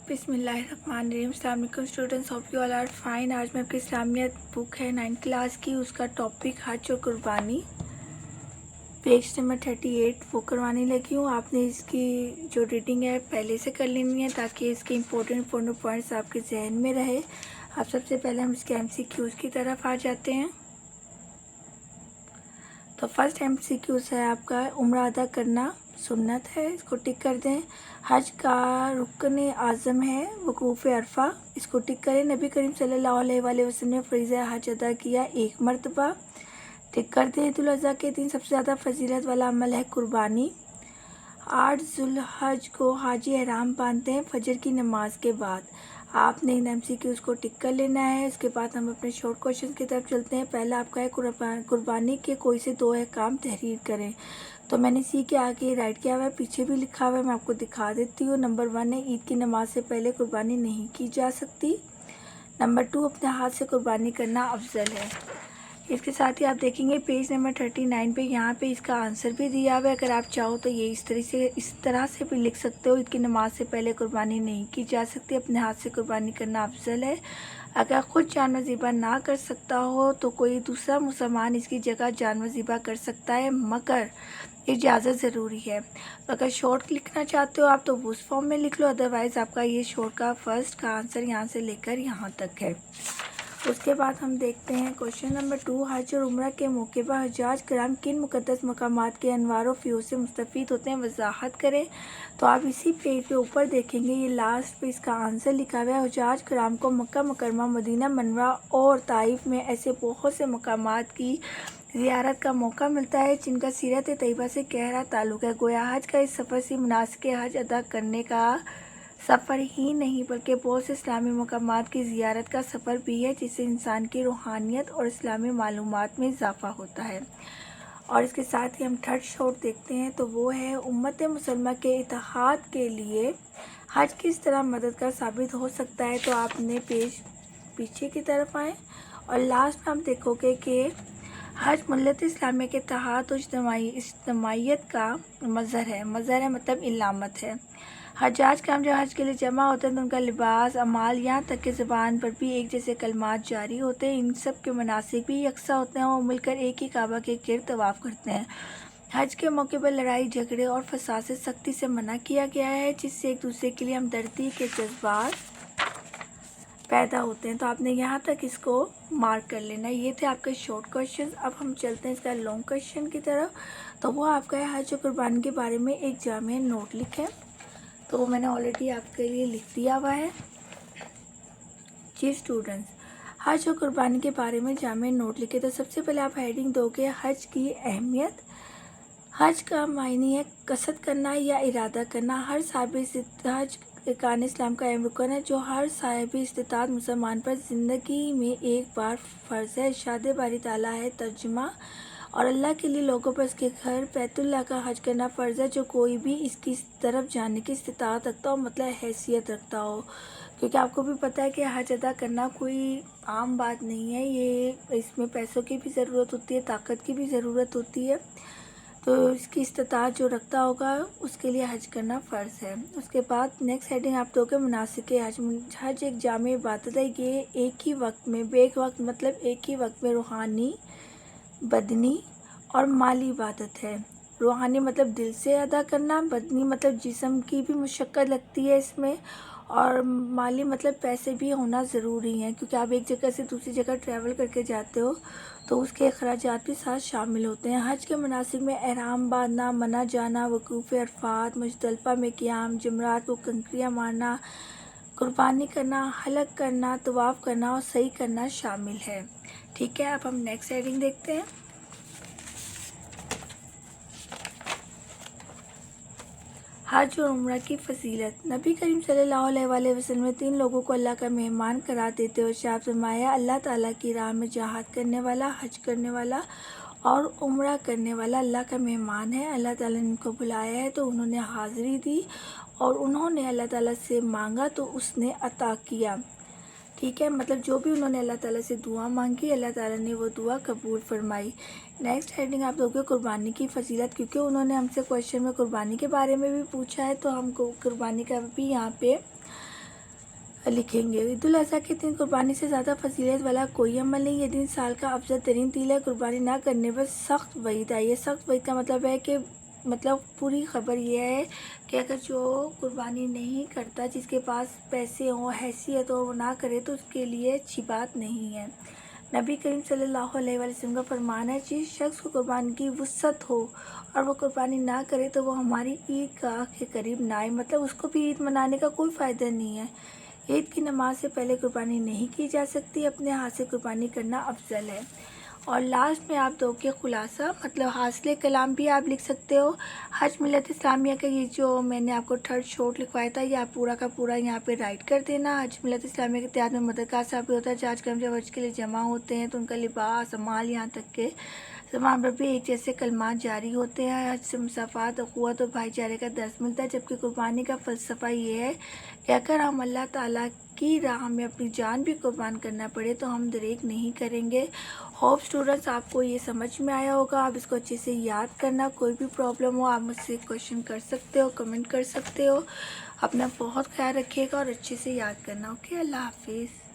बिस्मिल्लाहिर्रहमानिर्रहीम। अस्सलाम वालेकुम students, hope you all are fine. आज मैं आपकी इस्लामियत बुक है 9th क्लास की, उसका टॉपिक हज और कुर्बानी, पेज नंबर 38 वो करवाने लगी हूँ। आपने इसकी जो रीडिंग है पहले से कर लेनी है ताकि इसके इम्पोर्टेंट पॉइंट्स आपके जहन में रहे। अब सबसे पहले हम इसके MCQs की तरफ आ जाते हैं। तो फर्स्ट MCQs है आपका, उम्रा अदा करना सुन्नत है, इसको टिक कर दें। हज का रुकन आज़म है वकूफ़ अरफा, इसको टिक करें। नबी करीम सल्लल्लाहु अलैहि वसल्लम ने फ़रीज़ा हज अदा किया एक मरतबा, टिक कर दें। ईद उल अज़हा के दिन सबसे ज़्यादा फजीलत वाला अमल है कुर्बानी। 8 ज़ुल्हज को हाजी एहराम बांधते हैं फजर की नमाज के बाद। आपने इन MCQs को टिक कर लेना है। इसके बाद हम अपने शॉर्ट क्वेश्चन की तरफ चलते हैं। पहला आपका है कुर्बानी के कोई से दो अहकाम तहरीर करें। तो मैंने सी के आगे राइट किया हुआ है, पीछे भी लिखा हुआ है, मैं आपको दिखा देती हूँ। नंबर 1 है, ईद की नमाज से पहले कुर्बानी नहीं की जा सकती। नंबर 2, अपने हाथ से कुर्बानी करना अफजल है। इसके साथ ही आप देखेंगे पेज नंबर 39 पे, यहाँ पे इसका आंसर भी दिया हुआ है। अगर आप चाहो तो ये इस तरह से भी लिख सकते हो, ईद की नमाज से पहले कुर्बानी नहीं की जा सकती, अपने हाथ से कुर्बानी करना अफजल है। अगर ख़ुद जानवर ज़िबा ना कर सकता हो तो कोई दूसरा मुसलमान इसकी जगह जानवर ज़िबा कर सकता है, मगर इजाज़त ज़रूरी है। तो अगर शॉर्ट लिखना चाहते हो आप तो उस फॉर्म में लिख लो, अदरवाइज़ आपका ये शॉर्ट का फर्स्ट का आंसर यहाँ से लेकर यहाँ तक है। उसके बाद हम देखते हैं क्वेश्चन नंबर 2, हज और उम्रा के मौके पर हज्जाज कराम किन मुक़द्दस मकामात के अनवार फ़यूज़ से मुस्तफ़ीद होते हैं, वजाहत करें। तो आप इसी पेज पे ऊपर देखेंगे, ये लास्ट पे इसका आंसर लिखा हुआ है। हज्जाज कराम को मक्का मुकर्रमा, मदीना मनव्वरा और ताइफ में ऐसे बहुत से मकामात की ज़ियारत का मौका मिलता है जिनका सीरत तैयबा से गहरा ताल्लुक़ है। गोया हज का इस सफ़र से मुनासिक हज अदा करने का सफ़र ही नहीं बल्कि बहुत से इस्लामी मकामात की ज़ियारत का सफ़र भी है, जिससे इंसान की रूहानियत और इस्लामी मालूमात में इजाफ़ा होता है। और इसके साथ ही हम थर्ड शॉर्ट देखते हैं, तो वो है उम्मत मुसलमा के इत्तेहाद के लिए हज किस तरह मददगार साबित हो सकता है। तो आपने पेज पीछे की तरफ आए और लास्ट में आप देखोगे कि हज मिल्लत इस्लामिया के इत्तेहाद और इज्तिमाइयत का मज़हर है। मज़हर है मतलब इलामत है। हज्जाज काम जब हज के लिए जमा होते हैं तो उनका लिबास, अमाल, यहाँ तक कि ज़बान पर भी एक जैसे कलमात जारी होते हैं। इन सब के मनासिक भी यकसा होते हैं और मिलकर एक ही काबा के गिर्द तवाफ़ करते हैं। हज के मौके पर लड़ाई झगड़े और फसाद से सख्ती से मना किया गया है, जिससे एक दूसरे के लिए हमदर्दी के जज्बात पैदा होते हैं। तो आपने यहाँ तक इसको मार्क कर लेना। ये थे आपके शॉर्ट क्वेश्चन। अब हम चलते हैं इसका लॉन्ग क्वेश्चन की तरफ। तो वो आपका है, हज और कुर्बानी के बारे में एक जामे नोट लिखें। तो वो मैंने ऑलरेडी आपके लिए लिख दिया हुआ है। जी स्टूडेंट्स, हज और कुर्बानी के बारे में जामे नोट लिखे। तो सबसे पहले आप हेडिंग दोगे हज की अहमियत। हज का मायने है कसद करना या इरादा करना। हर साहिब हज एकान इस्लाम का अहम रुकन है जो हर साहिब इस्तिताअत मुसलमान पर ज़िंदगी में एक बार फ़र्ज़ है। इरशाद बारी ताला है तर्जुमा, और अल्लाह के लिए लोगों पर इसके घर बैतुल्लाह का हज करना फ़र्ज़ है जो कोई भी इसकी तरफ जाने की इस्तिताअत रखता हो, मतलब हैसियत रखता हो। क्योंकि आपको भी पता है कि हज अदा करना कोई आम बात नहीं है, ये इसमें पैसों की भी ज़रूरत होती है, ताकत की भी ज़रूरत होती है। तो इसकी इस्तिताअत जो रखता होगा उसके लिए हज करना फ़र्ज़ है। उसके बाद नेक्स्ट हेडिंग आप दोगे मुनासिक हज। हज एक जामे इबादत है, ये एक ही वक्त में, बेक वक्त मतलब एक ही वक्त में रूहानी, बदनी और माली इबादत है। रूहानी मतलब दिल से अदा करना, बदनी मतलब जिस्म की भी मुशक्क़त लगती है इसमें, और माली मतलब पैसे भी होना ज़रूरी हैं, क्योंकि आप एक जगह से दूसरी जगह ट्रैवल करके जाते हो तो उसके अखराजात भी साथ शामिल होते हैं। हज के मनासिक में एहराम बांधना, मना जाना, वकूफ़ अरफात, मुज़दलिफ़ा में क़ियाम, जमरात को कंकरियाँ मारना, कुर्बानी करना, हलक करना, तवाफ़ करना और सही करना शामिल है। ठीक है, अब हम नेक्स्ट हेडिंग देखते हैं। हज और उम्रा की फ़जीलत। नबी करीम सल्लल्लाहु अलैहि वसल्लम ने 3 लोगों को अल्लाह का मेहमान करार देते हुए इरशाद फरमाया, अल्लाह ताला की राह में जहाद करने वाला, हज करने वाला और उम्रा करने वाला अल्लाह का मेहमान है। अल्लाह ताला ने इनको बुलाया है तो उन्होंने हाज़िरी दी, और उन्होंने अल्लाह ताला से मांगा तो उसने अता किया। ठीक है, मतलब जो भी उन्होंने अल्लाह ताला से दुआ मांगी, अल्लाह ताला ने वो दुआ कबूल फरमाई। नेक्स्ट हेडिंग आप दोगे कुर्बानी की फ़जीलत। क्योंकि उन्होंने हमसे क्वेश्चन में कुर्बानी के बारे में भी पूछा है तो हम कुर्बानी का भी यहाँ पे لکھیں گے۔ عید الاضحیٰ کے دن قربانی سے زیادہ فضیلت والا کوئی عمل نہیں۔ یہ دن سال کا افضل ترین دن ہے۔ قربانی نہ کرنے پر سخت وعید آئی ہے۔ سخت وعید کا مطلب ہے کہ پوری خبر یہ ہے کہ اگر جو قربانی نہیں کرتا، جس کے پاس پیسے ہوں، حیثیت ہو، وہ نہ کرے تو اس کے لیے اچھی بات نہیں ہے۔ نبی کریم صلی اللہ علیہ وسلم کا فرمان ہے، جس شخص کو قربانی کی وسعت ہو اور وہ قربانی نہ کرے تو وہ ہماری عید گاہ کے قریب نہ آئے۔ مطلب اس کو بھی عید منانے کا کوئی فائدہ نہیں ہے۔ عید کی نماز سے پہلے قربانی نہیں کی جا سکتی۔ اپنے ہاتھ سے قربانی کرنا افضل ہے۔ اور لاسٹ میں آپ دو کے خلاصہ حاصل کلام بھی آپ لکھ سکتے ہو۔ حج ملت اسلامیہ کا یہ جو میں نے آپ کو تھرڈ شارٹ لکھوایا تھا، یہ آپ پورا کا پورا یہاں پہ رائٹ کر دینا۔ حج ملت اسلامیہ کے اتحاد میں مدرکات صاحب بھی ہوتا ہے، جہاز کرم جب حج کے لیے جمع ہوتے ہیں تو ان کا لباس، مال، یہاں تک کہ زبان پر بھی ایک جیسے کلمات جاری ہوتے ہیں۔ حج سے مسافات، اخوت اور بھائی چارے کا درس ملتا ہے، جبکہ قربانی کا فلسفہ یہ ہے کہ اگر ہم اللہ تعالیٰ کی راہ میں اپنی جان بھی قربان کرنا پڑے تو ہم دریغ نہیں کریں گے۔ ہوپ اسٹوڈنٹس آپ کو یہ سمجھ میں آیا ہوگا۔ آپ اس کو اچھے سے یاد کرنا۔ کوئی بھی پرابلم ہو آپ مجھ سے کویشچن کر سکتے ہو، کمنٹ کر سکتے ہو۔ اپنا بہت خیال رکھیے گا اور اچھے سے یاد کرنا۔ اوکے، اللہ حافظ۔